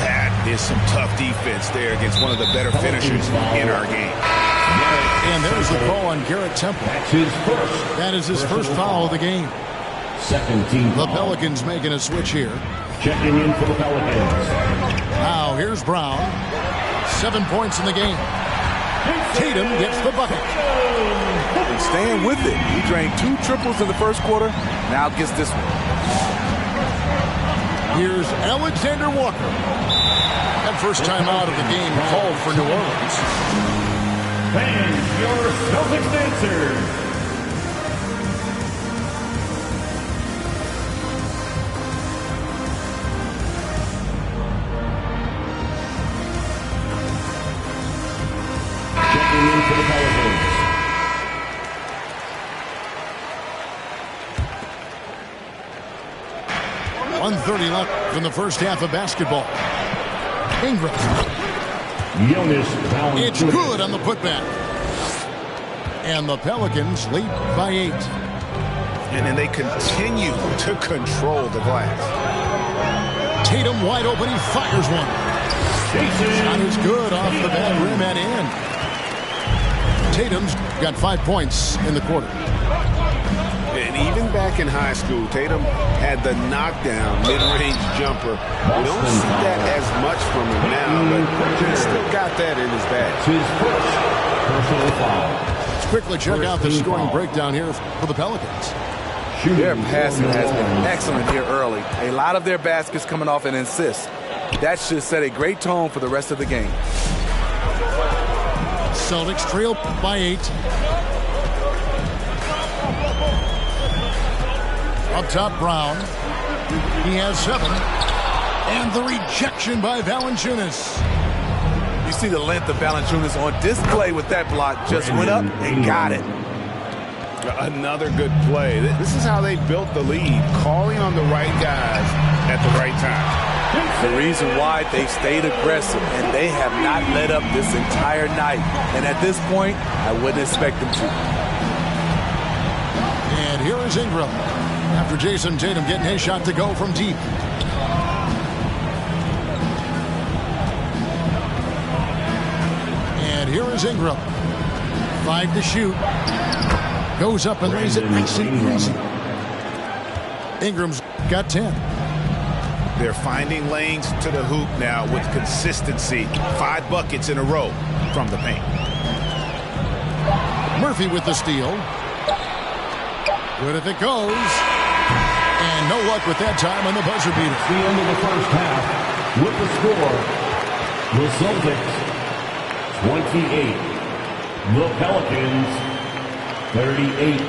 S9: That is some tough defense there against one of the better finishers in our game.
S8: And there's the call on Garrett Temple. That is his first foul of the game.
S1: Second team
S8: The
S1: foul.
S8: Pelicans making a switch here.
S1: Checking in for the Pelicans.
S8: Now here's Brown. 7 points in the game. Tatum gets the bucket.
S10: And staying with it. He drained 2 triples in the first quarter. Now gets this one.
S8: Here's Alexander Walker. That first time out of the game called for New Orleans.
S1: Fans, your Celtics answer. Checking in for the Pelicans.
S8: .130 left in the first half of basketball. Ingram. It's good on the putback. And the Pelicans lead by 8.
S9: And then they continue to control the glass.
S8: Tatum wide open. He fires one. Shot is good off the back rim and in. Tatum's got 5 points in the quarter.
S12: And even back in high school, Tatum had the knockdown mid-range jumper. We don't see that as much from him now, but he's still got that in his bag.
S1: His first personal foul.
S8: Let's quickly check out the scoring breakdown here for the Pelicans.
S10: Their passing has been excellent here early. A lot of their baskets coming off an assist. That should set a great tone for the rest of the game.
S8: Celtics trail by 8. Up top, Brown. He has 7. And the rejection by Valanciunas.
S10: You see the length of Valanciunas on display with that block. Just went up and got it.
S9: Another good play. This is how they built the lead, calling on the right guys at the right time.
S10: The reason why they stayed aggressive, and they have not let up this entire night. And at this point, I wouldn't expect them to.
S8: And here is Ingram. After Jason Tatum getting his shot to go from deep. And here is Ingram. 5 to shoot. Goes up and lays it nice and easy. Ingram's got 10.
S9: They're finding lanes to the hoop now with consistency. 5 buckets in a row from the paint.
S8: Murphy with the steal. Good if it goes. And no luck with that time on the buzzer beater.
S1: The end of the first half with the score. The Celtics 28. The Pelicans 38.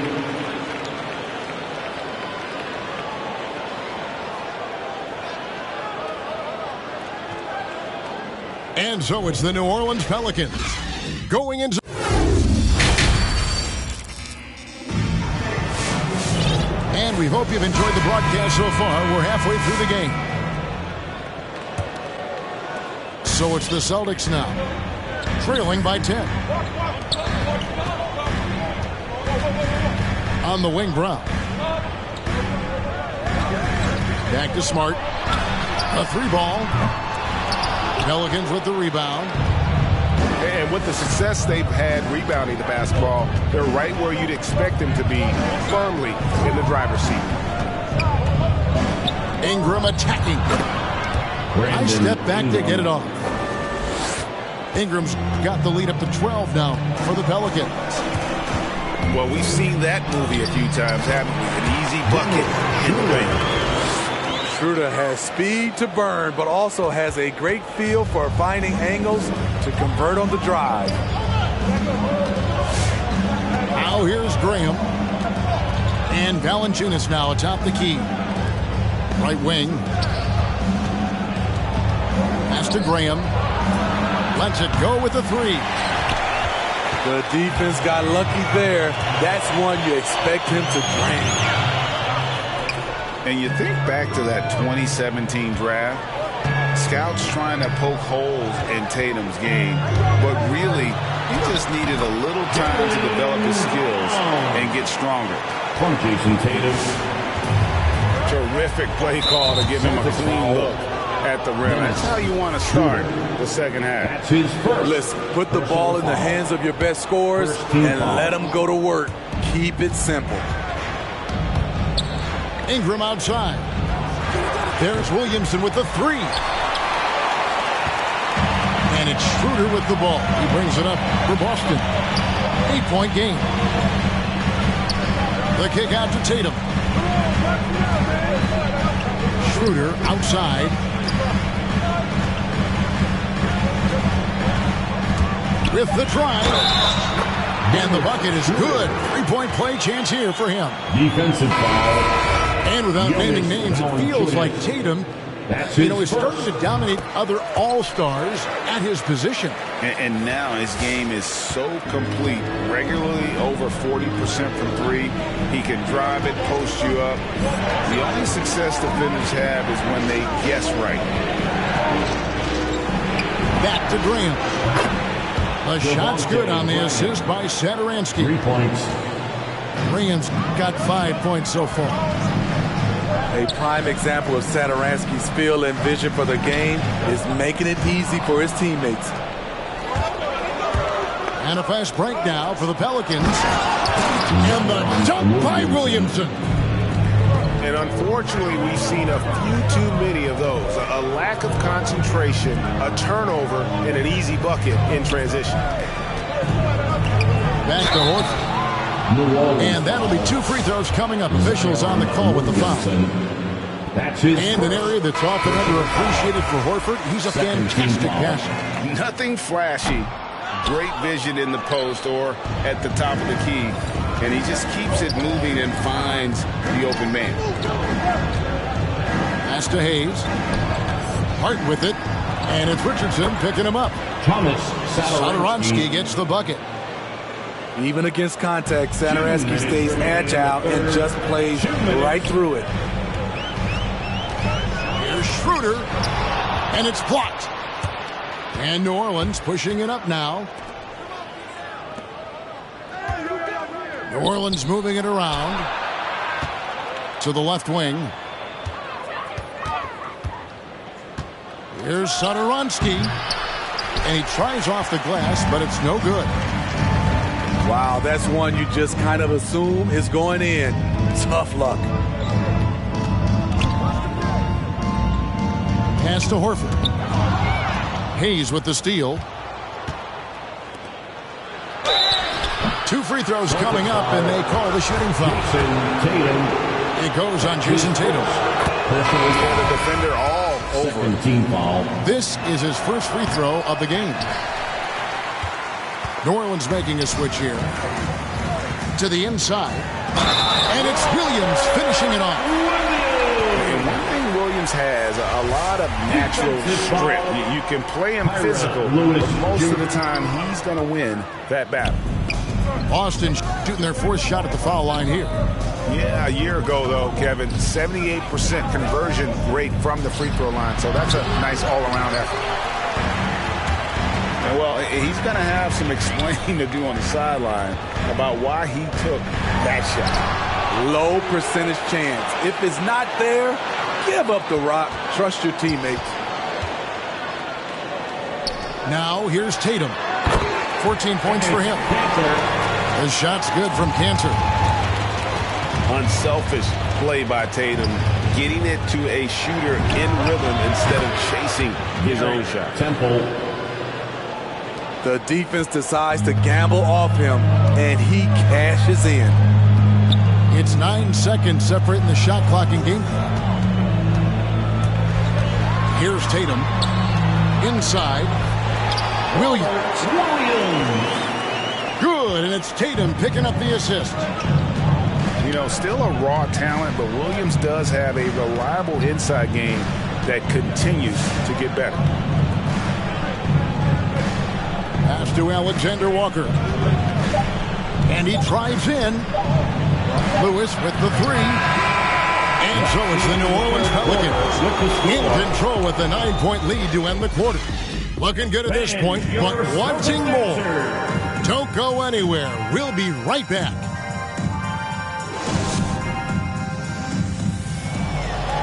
S8: And so it's the New Orleans Pelicans going into... And we hope you've enjoyed the broadcast so far. We're halfway through the game. So it's the Celtics now, trailing by 10. On the wing, Brown. Back to Smart. A 3-ball. Pelicans with the rebound.
S12: And with the success they've had rebounding the basketball, they're right where you'd expect them to be, firmly in the driver's seat.
S8: Ingram attacking. Nice step back to get it off. Ingram's got the lead up to 12 now for the Pelicans.
S9: Well, we've seen that movie a few times, haven't we? An easy bucket in the paint.
S10: Schroeder has speed to burn, but also has a great feel for finding angles to convert on the drive.
S8: Now here's Graham. And Valanciunas now atop the key. Right wing. Pass to Graham. Lets it go with the 3.
S10: The defense got lucky there. That's one you expect him to drain.
S9: And you think back to that 2017 draft, scouts trying to poke holes in Tatum's game, but really, he just needed a little time to develop his skills and get stronger.
S1: From Jason Tatum.
S9: Terrific play call to give him a clean look at the rim. That's how you want to start the second half.
S1: That's his first.
S10: Listen, put the ball in the hands of your best scorers and let them go to work. Keep it simple.
S8: Ingram outside. There's Williamson with the 3. And it's Schroeder with the ball. He brings it up for Boston. 8-point game. The kick out to Tatum. Schroeder outside. With the drive. And the bucket is good. 3-point play chance here for him.
S1: Defensive foul.
S8: And without naming names, it feels like Tatum, he's starting to dominate other all-stars at his position.
S9: And now his game is so complete. Regularly over 40% from 3. He can drive it, post you up. The only success defenders have is when they guess right.
S8: Back to Graham. The shot's good on the assist by Satoransky.
S1: 3 points.
S8: Graham's got 5 points so far.
S10: A prime example of Satoransky's feel and vision for the game is making it easy for his teammates.
S8: And a fast break now for the Pelicans. And the dunk by Williamson.
S12: And unfortunately, we've seen a few too many of those. A lack of concentration, a turnover, and an easy bucket in transition.
S8: Back to Horford. And that'll be 2 free throws coming up. Officials on the call with the foul. And an area that's often underappreciated for Horford. He's a fantastic passer.
S12: Nothing flashy. Great vision in the post or at the top of the key. And he just keeps it moving and finds the open man.
S8: Pass to Hayes. Hart with it. And it's Richardson picking him up.
S1: Thomas
S8: Satoransky gets the bucket.
S10: Even against contact, Satoransky stays agile and just plays right through it.
S8: Here's Schroeder. And it's blocked. And New Orleans pushing it up now. New Orleans moving it around to the left wing. Here's Satoransky. And he tries off the glass, but it's no good.
S10: Wow, that's one you just kind of assume is going in. Tough luck.
S8: Pass to Horford. Hayes with the steal. 2 free throws coming up, and they call the shooting foul. It goes on Jason Tatum.
S12: The defender all over.
S1: Team foul.
S8: This is his first free throw of the game. New Orleans making a switch here. To the inside. And it's Williams finishing it off.
S12: And one thing Williams has, a lot of natural strength. You can play him physical, but most of the time he's going to win that battle.
S8: Boston shooting their 4th shot at the foul line here.
S12: Yeah, a year ago, though, Kevin, 78% conversion rate from the free throw line. So that's a nice all-around effort. And, well, he's going to have some explaining to do on the sideline about why he took that shot.
S10: Low percentage chance. If it's not there, give up the rock. Trust your teammates.
S8: Now here's Tatum. 14 points for him. The shot's good from Cantor.
S12: Unselfish play by Tatum, getting it to a shooter in rhythm instead of chasing his own shot.
S1: Temple.
S10: The defense decides to gamble off him, and he cashes in.
S8: It's 9 seconds separating the shot clock and game clock. Here's Tatum. Inside. Williams. Good, and it's Tatum picking up the assist.
S12: You know, still a raw talent, but Williams does have a reliable inside game that continues to get better.
S8: Pass to Alexander Walker. And he drives in. Lewis with the 3. And so it's the New Orleans Pelicans in control with the 9-point lead to end the quarter. Looking good at this point, but wanting more. Don't go anywhere. We'll be right back.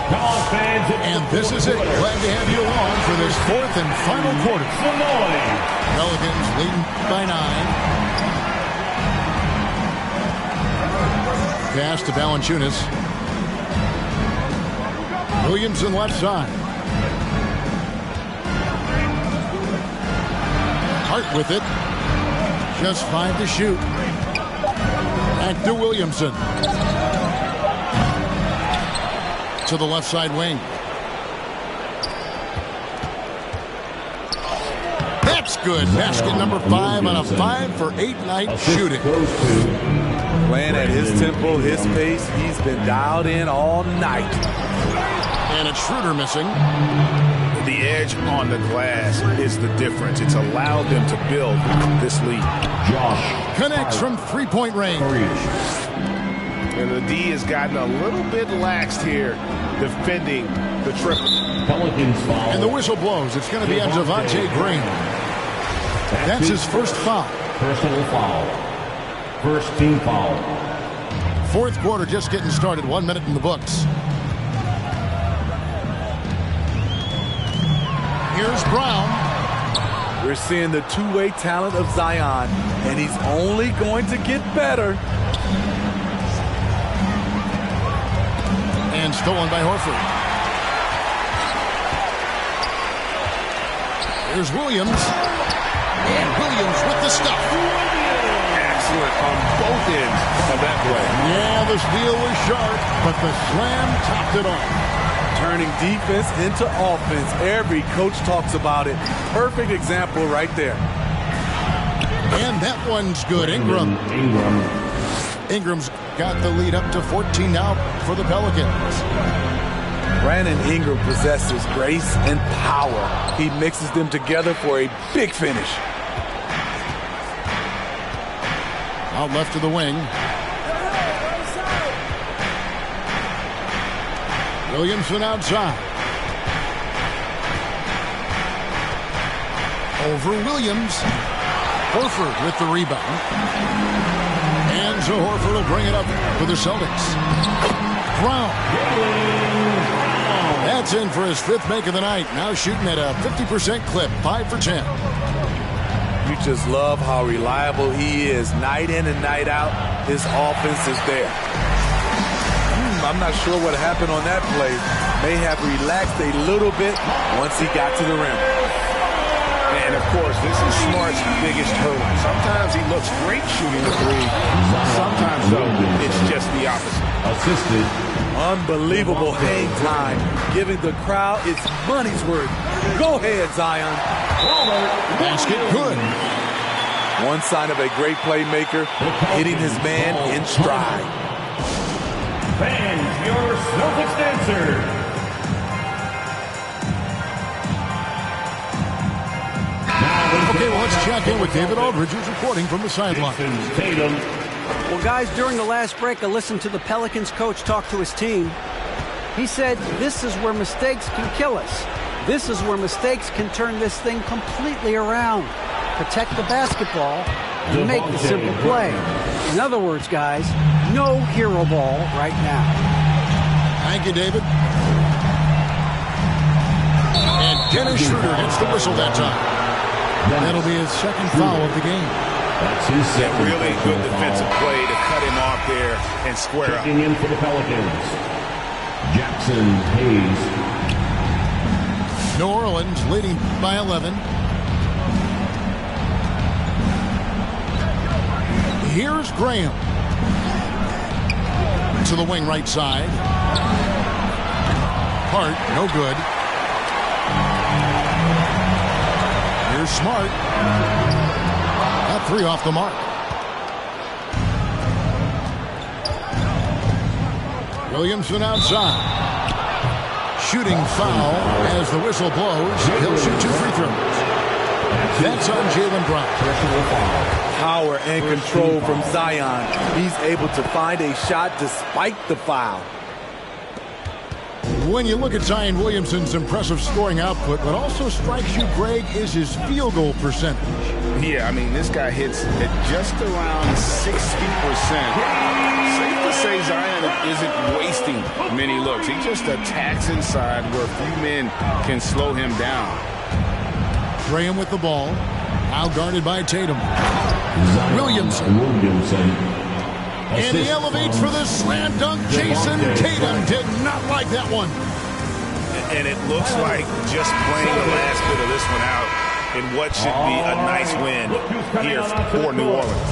S8: And this is it. Glad to have you along for this 4th and final quarter. Pelicans leading by 9. Pass to Valanciunas. Williamson left side. Hart with it. Just 5 to shoot. Back to Williamson. To the left side wing. That's good. Basket number 5 on a 5 for 8 night shooting.
S10: Playing at his tempo, his pace. He's been dialed in all night.
S8: And it's Schroeder missing.
S12: The edge on the glass is the difference. It's allowed them to build this lead.
S1: Josh
S8: connects from 3-point range.
S12: And the D has gotten a little bit laxed here defending the triple.
S1: Pelicans foul.
S8: And the whistle blows. It's going to be on Javonte Green. That's his first foul.
S1: Personal foul. First team foul.
S8: 4th quarter just getting started. 1 minute in the books. Here's Brown.
S10: We're seeing the two-way talent of Zion, and he's only going to get better.
S8: And stolen by Horford. Here's Williams. And Williams with the stuff.
S12: Excellent on both ends of that play.
S8: Yeah, the steal was sharp, but the slam topped it off.
S10: Turning defense into offense. Every coach talks about it. Perfect example right there.
S8: And that one's good. Ingram. Ingram's got the lead up to 14 now for the Pelicans.
S10: Brandon Ingram possesses grace and power. He mixes them together for a big finish.
S8: Out left to the wing. Williamson outside. Over Williams. Horford with the rebound. And so Horford will bring it up for the Celtics. Brown. That's in for his 5th make of the night. Now shooting at a 50% clip. 5 for 10.
S10: You just love how reliable he is. Night in and night out, his offense is there. I'm not sure what happened on that play. May have relaxed a little bit once he got to the rim.
S12: And, of course, this is Smart's biggest hurdle. Sometimes he looks great shooting the three. Sometimes, though, it's just the opposite.
S1: Assisted.
S10: Unbelievable hang time, giving the crowd its money's worth. Go ahead, Zion.
S8: Basket good.
S10: One sign of a great playmaker, hitting his man in stride.
S1: Fans, your Celtics dancer.
S8: Okay, well, let's check in with David Aldridge, who's reporting from the sideline.
S11: Well, guys, during the last break, I listened to the Pelicans coach talk to his team. He said, this is where mistakes can kill us. This is where mistakes can turn this thing completely around. Protect the basketball and make the simple play. In other words, guys, no hero ball right now.
S8: Thank you, David. And Dennis Schroeder gets the whistle that time. That'll be his 2nd foul of the game.
S1: That's his second.
S12: Really good defensive play to cut him off there and square up.
S1: Checking in for the Pelicans, Jackson Hayes.
S8: New Orleans leading by 11. Here's Graham. To the wing right side. Hart, no good. Here's Smart. That 3 off the mark. Williamson outside. Shooting foul as the whistle blows. He'll shoot 2 free throws. That's on Jaylen Brown.
S10: Power and control from Zion. He's able to find a shot despite the foul.
S8: When you look at Zion Williamson's impressive scoring output, what also strikes you, Greg, is his field goal percentage.
S12: Yeah, I mean, this guy hits at just around 60%. Safe to say Zion isn't wasting many looks. He just attacks inside where few men can slow him down.
S8: Graham with the ball. Now guarded by Tatum. Williamson. And he elevates for the slam dunk. Jason Tatum did not like that one.
S12: And it looks like just playing the last bit of this one out in what should be a nice win here for New Orleans.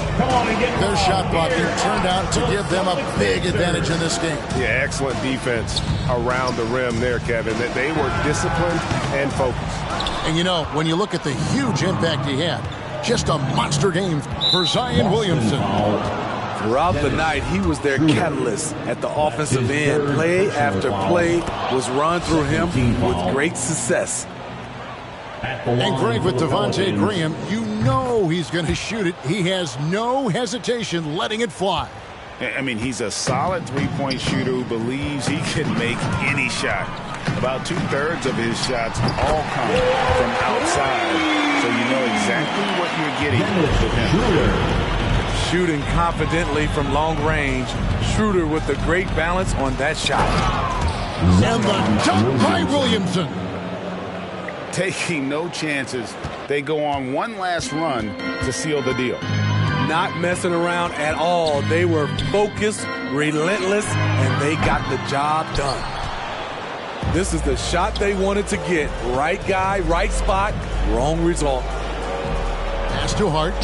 S8: Their shot blocking turned out to give them a big advantage in this game.
S12: Yeah, excellent defense around the rim there, Kevin. That they were disciplined and focused.
S8: And you know, when you look at the huge impact he had, just a monster game for Zion Williamson.
S10: Throughout the night, he was their catalyst at the offensive end. Play after play was run through him with great success.
S8: And Greg, with Devontae Graham, you know he's going to shoot it. He has no hesitation letting it fly.
S12: I mean, he's a solid three-point shooter who believes he can make any shot. About 2/3 of his shots all come from outside. So you know exactly what you're getting with him.
S10: Shooting confidently from long range. Schroeder with a great balance on that shot.
S8: And the dunk by Williamson.
S12: taking no chances. They go on one last run to seal the deal.
S10: Not messing around at all. They were focused, relentless, and they got the job done. This is the shot they wanted to get. Right guy, right spot, wrong result.
S8: Pass to Hart.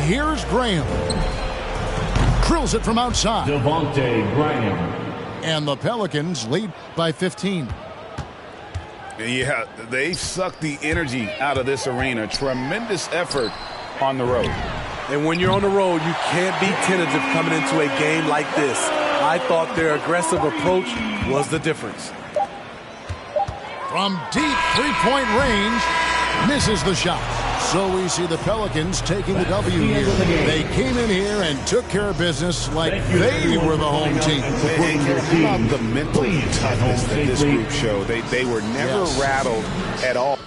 S8: Here's Graham. Drills it from outside.
S1: Devontae Graham.
S8: And the Pelicans lead by 15.
S12: Yeah, they sucked the energy out of this arena. Tremendous effort on the road.
S10: And when you're on the road, you can't be tentative coming into a game like this. I thought their aggressive approach was the difference.
S8: From deep three-point range, misses the shot. So we see the Pelicans taking the W here. They came in here and took care of business like they were the home team.
S12: And about the mental toughness that this group showed. They were never rattled at all.